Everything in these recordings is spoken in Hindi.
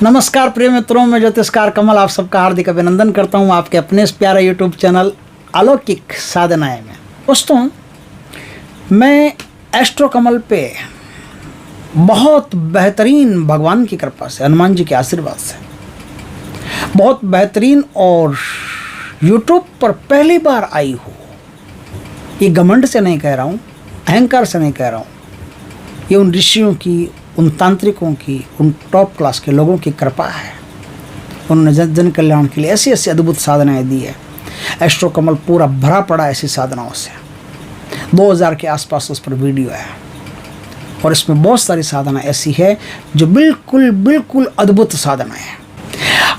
नमस्कार प्रिय मित्रों, मैं ज्योतिषकार कमल आप सबका हार्दिक अभिनंदन करता हूं आपके अपने इस प्यारे यूट्यूब चैनल अलौकिक साधनाएं में। दोस्तों, मैं एस्ट्रो कमल पे बहुत बेहतरीन भगवान की कृपा से, हनुमान जी के आशीर्वाद से बहुत बेहतरीन और यूट्यूब पर पहली बार आई हूँ। ये घमंड से नहीं कह रहा हूँ, अहंकार से नहीं कह रहा हूँ, ये उन ऋषियों की, उन तांत्रिकों की, उन टॉप क्लास के लोगों की कृपा है। उन्होंने जन कल्याण के लिए ऐसी ऐसी अद्भुत साधनाएं दी है। एस्ट्रो कमल पूरा भरा पड़ा ऐसी साधनाओं से। 2000 के आसपास उस पर वीडियो है और इसमें बहुत सारी साधना ऐसी है जो बिल्कुल अद्भुत साधनाएं हैं।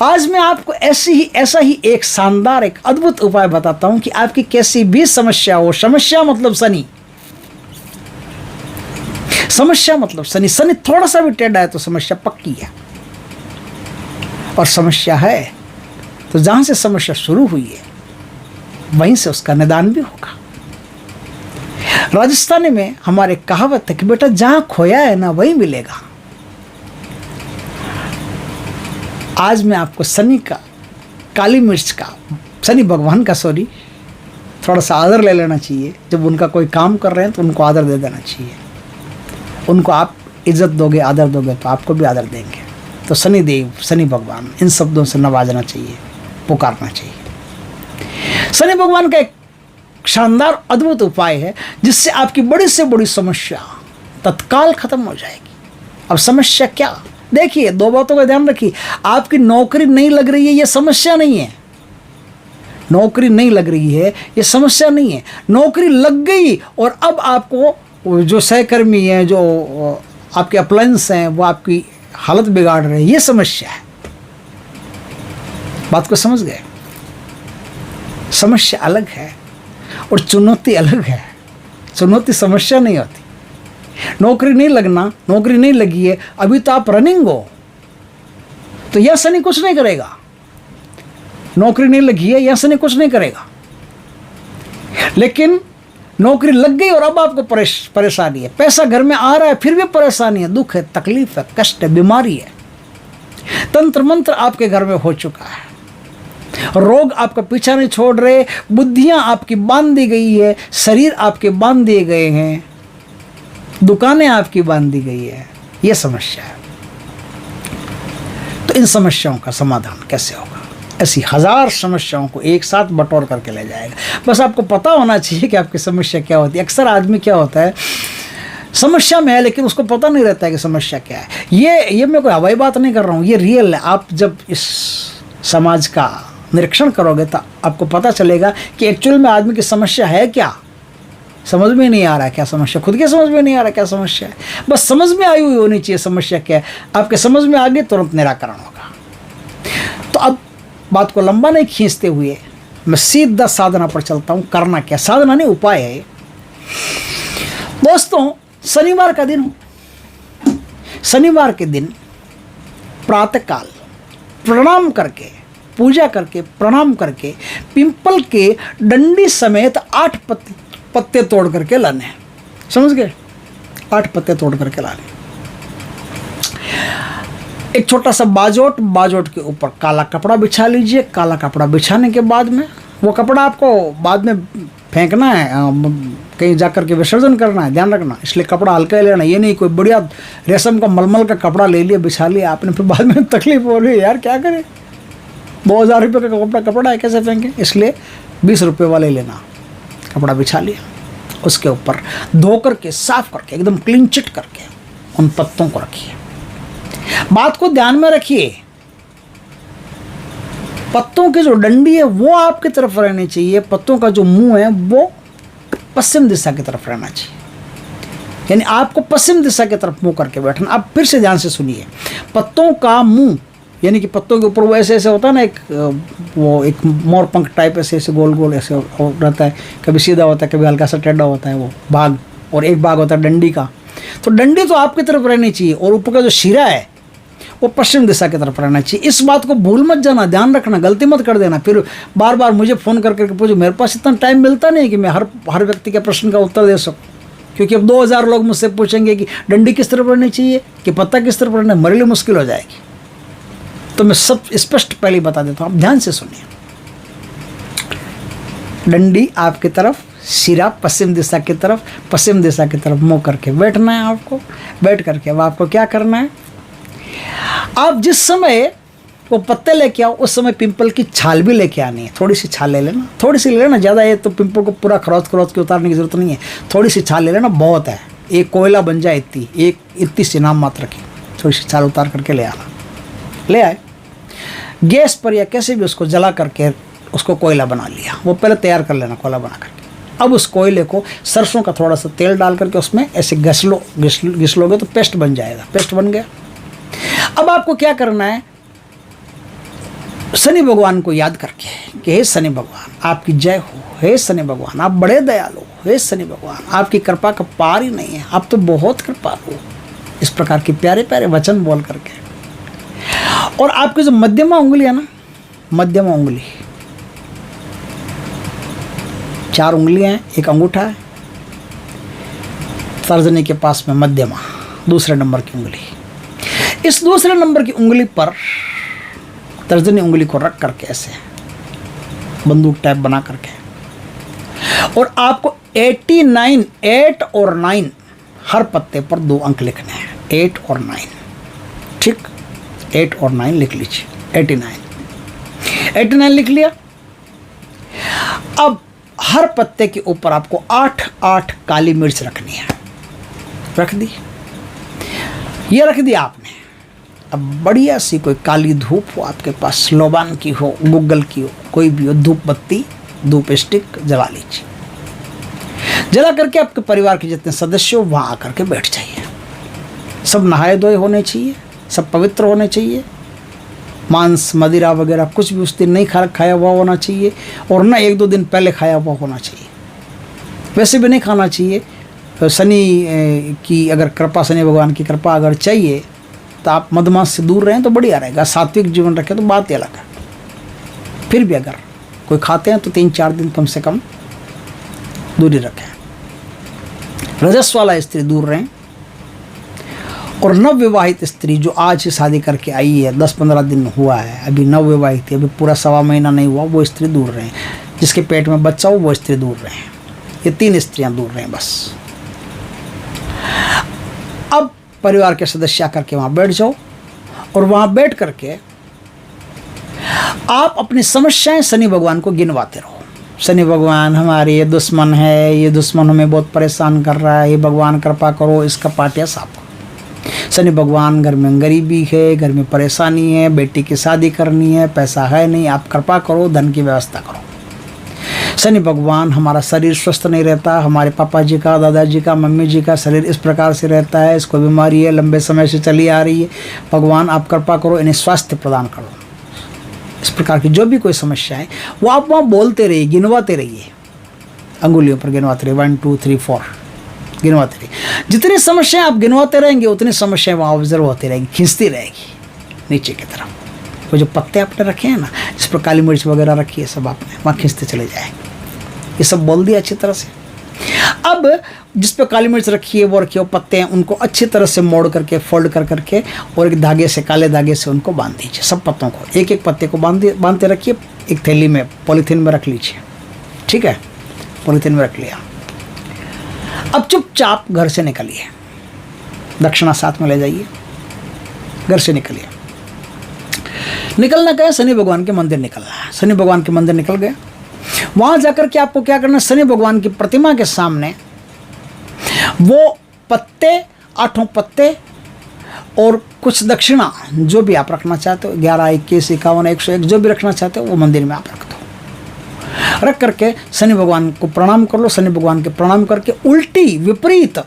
आज मैं आपको ऐसा ही एक शानदार, एक अद्भुत उपाय बताता हूं कि आपकी कैसी भी समस्या हो, समस्या मतलब शनि, समस्या मतलब शनि थोड़ा सा भी टेढ़ा है तो समस्या पक्की है। और समस्या है तो जहां से समस्या शुरू हुई है वहीं से उसका निदान भी होगा। राजस्थानी में हमारे कहावत है कि बेटा जहां खोया है ना वहीं मिलेगा। आज मैं आपको शनि का, काली मिर्च का, शनि भगवान का थोड़ा सा आदर ले लेना चाहिए। जब उनका कोई काम कर रहे हैं तो उनको आदर दे देना चाहिए। उनको आप इज्जत दोगे, आदर दोगे तो आपको भी आदर देंगे। तो शनि देव, शनि भगवान, इन शब्दों से नवाजना चाहिए, पुकारना चाहिए। शनि भगवान का एक शानदार अद्भुत उपाय है जिससे आपकी बड़ी से बड़ी समस्या तत्काल खत्म हो जाएगी। अब समस्या क्या? देखिए, दो बातों का ध्यान रखिए। आपकी नौकरी नहीं लग रही है, यह समस्या नहीं है। नौकरी नहीं लग रही है, यह समस्या नहीं है। नौकरी लग गई और अब आपको जो सहकर्मी हैं, जो आपके अप्लायंस हैं, वो आपकी हालत बिगाड़ रहे हैं, ये समस्या है। बात को समझ गए? समस्या अलग है और चुनौती अलग है। चुनौती समस्या नहीं होती। नौकरी नहीं लगना, नौकरी नहीं लगी है, अभी तो आप रनिंग हो, तो यह शनि कुछ नहीं करेगा। नौकरी नहीं लगी है, यह शनि कुछ नहीं करेगा। लेकिन नौकरी लग गई और अब आपको परेशानी है, पैसा घर में आ रहा है फिर भी परेशानी है, दुख है, तकलीफ है, कष्ट है, बीमारी है, तंत्र मंत्र आपके घर में हो चुका है, रोग आपका पीछा नहीं छोड़ रहे, बुद्धियां आपकी बांध दी गई है, शरीर आपके बांध दिए गए हैं, दुकानें आपकी बांध दी गई है, यह समस्या है। तो इन समस्याओं का समाधान कैसे होगा? ऐसी 1000 समस्याओं को एक साथ बटोर करके ले जाएगा। बस आपको पता होना चाहिए कि आपकी समस्या क्या होती है। अक्सर आदमी क्या होता है, समस्या में है लेकिन उसको पता नहीं रहता है कि समस्या क्या है। ये मैं कोई हवाई बात नहीं कर रहा हूँ, ये रियल है। आप जब इस समाज का निरीक्षण करोगे तो आपको पता चलेगा कि एक्चुअल में आदमी की समस्या है क्या। समझ में नहीं आ रहा है क्या समस्या, खुद के समझ में नहीं आ रहा क्या समस्या है। बस समझ में आई हुई होनी चाहिए समस्या क्या है। आपके समझ में आ गई, तुरंत निराकरण होगा। तो अब बात को लंबा नहीं खींचते हुए मैं सीधा साधना पर चलता हूं। करना क्या, साधना नहीं उपाय है। दोस्तों, शनिवार का दिन, शनिवार के दिन प्रातःकाल प्रणाम करके, पूजा करके, प्रणाम करके पिंपल के डंडी समेत 8 पत्ते तोड़ करके लाने हैं। समझ गए? 8 पत्ते तोड़ करके लाने। एक छोटा सा बाजोट के ऊपर काला कपड़ा बिछा लीजिए। काला कपड़ा बिछाने के बाद में वो कपड़ा आपको बाद में फेंकना है, कहीं जाकर के विसर्जन करना है, ध्यान रखना। इसलिए कपड़ा हल्का ही लेना। ये नहीं कोई बढ़िया रेशम का मलमल का कपड़ा ले लिया, बिछा लिया आपने, फिर बाद में तकलीफ हो रही है, यार क्या करें, 2000 रुपये का कपड़ा है, कैसे फेंकें। इसलिए 20 रुपये वाले लेना। कपड़ा बिछा लिया, उसके ऊपर धो करके, साफ करके, एकदम क्लीन चिट करके उन पत्तों को रखिए। बात को ध्यान में रखिए, पत्तों की जो डंडी है वो आपकी तरफ रहनी चाहिए, पत्तों का जो मुंह है वो पश्चिम दिशा की तरफ रहना चाहिए। यानी आपको पश्चिम दिशा की तरफ मुंह करके बैठना। आप फिर से ध्यान से सुनिए, पत्तों का मुंह, यानी कि पत्तों के ऊपर वो ऐसे ऐसे होता है ना, एक मोर पंख टाइप ऐसे गोल गोल ऐसे रहता है, कभी सीधा होता है, कभी हल्का सा टेढ़ा होता है वो भाग, और एक भाग होता है डंडी का। तो डंडी तो आपकी तरफ रहनी चाहिए और ऊपर का जो शिरा है वो पश्चिम दिशा की तरफ रहना चाहिए। इस बात को भूल मत जाना, ध्यान रखना, गलती मत कर देना। फिर बार बार मुझे फ़ोन करके पूछो, मेरे पास इतना टाइम मिलता नहीं कि मैं हर व्यक्ति के प्रश्न का उत्तर दे सकूँ। क्योंकि अब 2000 लोग मुझसे पूछेंगे कि डंडी किस तरफ रहनी चाहिए, कि पत्ता किस तरफ रहना है, मेरे लिए मुश्किल हो जाएगी। तो मैं सब स्पष्ट पहले बता देता हूँ, आप ध्यान से सुनिए। डंडी आपकी तरफ, सिरा पश्चिम दिशा की तरफ, पश्चिम दिशा की तरफ मुंह करके बैठना है आपको। बैठ करके अब आपको क्या करना है, आप जिस समय वो पत्ते लेके आओ उस समय पिंपल की छाल भी लेके आनी है। थोड़ी सी छाल ले लेना, थोड़ी सी ले लेना, ज़्यादा है तो पिंपल को पूरा खरोच खरोच के उतारने की जरूरत नहीं है। थोड़ी सी छाल ले लेना, बहुत है, एक कोयला बन जाए इतनी, एक इतनी सी नाम मात्र की थोड़ी सी छाल उतार करके ले आना। ले आए, गैस पर या कैसे भी उसको जला करके उसको कोयला बना लिया, वो पहले तैयार कर लेना कोयला बना करके। अब उस कोयले को सरसों का थोड़ा सा तेल डाल करके उसमें ऐसे घिस लोगे तो पेस्ट बन जाएगा। पेस्ट बन गया। अब आपको क्या करना है, शनि भगवान को याद करके कि हे शनि भगवान आपकी जय हो, हे शनि भगवान आप बड़े दयालु हो, हे शनि भगवान आपकी कृपा का पार ही नहीं है, आप तो बहुत कृपालु हो। इस प्रकार के प्यारे प्यारे वचन बोल करके, और आपकी जो मध्यमा उंगली है ना, मध्यमा उंगली, 4 उंगलियां हैं, एक अंगूठा है, तर्जनी के पास में मध्यमा दूसरे नंबर की उंगली, इस दूसरे नंबर की उंगली पर तर्जनी उंगली को रख करके ऐसे बंदूक टाइप बना करके, और आपको 89 8 और 9 हर पत्ते पर 2 अंक लिखने हैं, 8 और 9, ठीक, 8 और 9 लिख लीजिए। 89 लिख लिया। अब हर पत्ते के ऊपर आपको 8 काली मिर्च रखनी है। रख दी, ये रख दिया आपने। अब बढ़िया सी कोई काली धूप हो आपके पास, लोबान की हो, गूगल की हो, कोई भी हो, धूप बत्ती, धूप स्टिक जला लीजिए। जला करके आपके परिवार के जितने सदस्य हो वहाँ आकर के बैठ जाइए। सब नहाए धोए होने चाहिए, सब पवित्र होने चाहिए, मांस मदिरा वगैरह कुछ भी उस दिन नहीं खाया हुआ होना चाहिए, और न 1-2 दिन पहले खाया हुआ होना चाहिए। वैसे भी नहीं खाना चाहिए। शनि की अगर कृपा, शनि भगवान की कृपा अगर चाहिए तो आप मदमाश से दूर रहें तो बढ़िया रहेगा। सात्विक जीवन रखें तो बात ही अलग है। फिर भी अगर कोई खाते हैं तो 3-4 दिन कम से कम दूरी रखें। रजस वाला स्त्री दूर रहें, और नवविवाहित स्त्री जो आज ही शादी करके आई है, 10-15 दिन हुआ है, अभी नवविवाहित है, अभी पूरा 1.25 महीना नहीं हुआ, वो स्त्री दूर रहें। जिसके पेट में बच्चा हो वो स्त्री दूर रहें। ये 3 स्त्रियां दूर रहें बस। अब परिवार के सदस्य आकर के वहाँ बैठ जाओ, और वहाँ बैठ करके आप अपनी समस्याएं शनि भगवान को गिनवाते रहो। शनि भगवान हमारे ये दुश्मन है, ये दुश्मन हमें बहुत परेशान कर रहा है, ये भगवान कृपा करो, इसका पाटिया साफ करो। शनि भगवान घर में गरीबी है, घर में परेशानी है, बेटी की शादी करनी है, पैसा है नहीं, आप कृपा करो, धन की व्यवस्था करो। शनि भगवान हमारा शरीर स्वस्थ नहीं रहता, हमारे पापा जी का, दादाजी का, मम्मी जी का शरीर इस प्रकार से रहता है, इसको बीमारी है, लंबे समय से चली आ रही है, भगवान आप कृपा करो, इन्हें स्वास्थ्य प्रदान करो। इस प्रकार की जो भी कोई समस्या है वो आप वहाँ बोलते रहिए, गिनवाते रहिए, अंगुलियों पर गिनवाते रहिए, 1 2 3 4 गिनवाते रहिए। जितनी समस्याएं आप गिनवाते रहेंगे उतनी समस्याएं वहाँ ऑब्जर्व होती रहेगी, खींचती रहेगी नीचे की तरफ। वो जो पत्ते आपने रखे हैं ना, जिस पर काली मिर्च वगैरह रखी है, सब आपने वहाँ खींचते चले जाएंगे। ये सब बोल दिया अच्छी तरह से। अब जिस पे काली मिर्च रखी है वो रखी हो पत्ते हैं, उनको अच्छी तरह से मोड़ करके, फोल्ड कर करके, और एक धागे से, काले धागे से उनको बांध दीजिए। सब पत्तों को, एक एक पत्ते को बांधते रखिए, एक थैली में, पॉलीथीन में रख लीजिए। ठीक है, पॉलीथीन में रख लिया। अब चुपचाप घर से निकलिए, दक्षिणा साथ में ले जाइए, घर से निकलिए। निकलना क्या है, शनि भगवान के मंदिर निकलना है। शनि भगवान के मंदिर निकल गए, वहां जाकर के आपको क्या करना है, शनि भगवान की प्रतिमा के सामने वो पत्ते, 8 पत्ते और कुछ दक्षिणा जो भी आप रखना चाहते हो, 11 21 51 101 जो भी रखना चाहते हो वो मंदिर में आप रख दो। रख करके शनि भगवान को प्रणाम कर लो। शनि भगवान के प्रणाम करके उल्टी विपरीत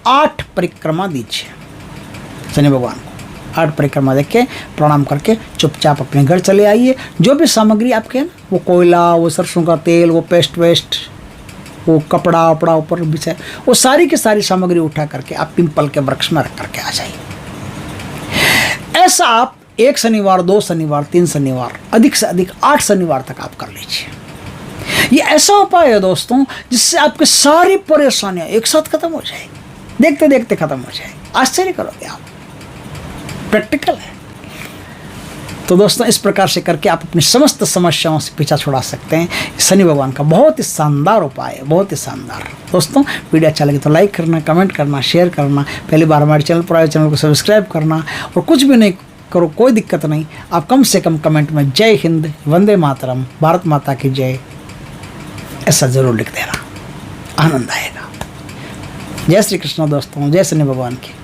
8 परिक्रमा दीजिए शनि भगवान को। 8 परिक्रमा देख के प्रणाम करके चुपचाप अपने घर चले आइए। जो भी सामग्री आपके है ना, वो कोयला, वो सरसों का तेल, वो पेस्ट वेस्ट, वो कपड़ा वपड़ा ऊपर बिछाए, वो सारी की सारी सामग्री उठा करके आप पिंपल के वृक्ष में रख करके आ जाइए। ऐसा आप 1 शनिवार, 2 शनिवार, 3 शनिवार, अधिक से अधिक 8 शनिवार तक आप कर लीजिए। ये ऐसा उपाय है दोस्तों जिससे आपकी सारी परेशानियां एक साथ खत्म हो जाएगी, देखते देखते खत्म हो जाएगी। आश्चर्य करोगे आप, प्रैक्टिकल है। तो दोस्तों इस प्रकार से करके आप अपनी समस्त समस्याओं से पीछा छुड़ा सकते हैं। शनि भगवान का बहुत ही शानदार उपाय है, बहुत ही शानदार। दोस्तों वीडियो अच्छा लगे तो लाइक करना, कमेंट करना, शेयर करना, पहली बार हमारे चैनल पर आए चैनल को सब्सक्राइब करना, और कुछ भी नहीं करो कोई दिक्कत नहीं, आप कम से कम कमेंट में जय हिंद, वंदे मातरम, भारत माता की जय ऐसा ज़रूर लिख देना, आनंद आएगा। जय श्री कृष्ण दोस्तों, जय शनि भगवान की।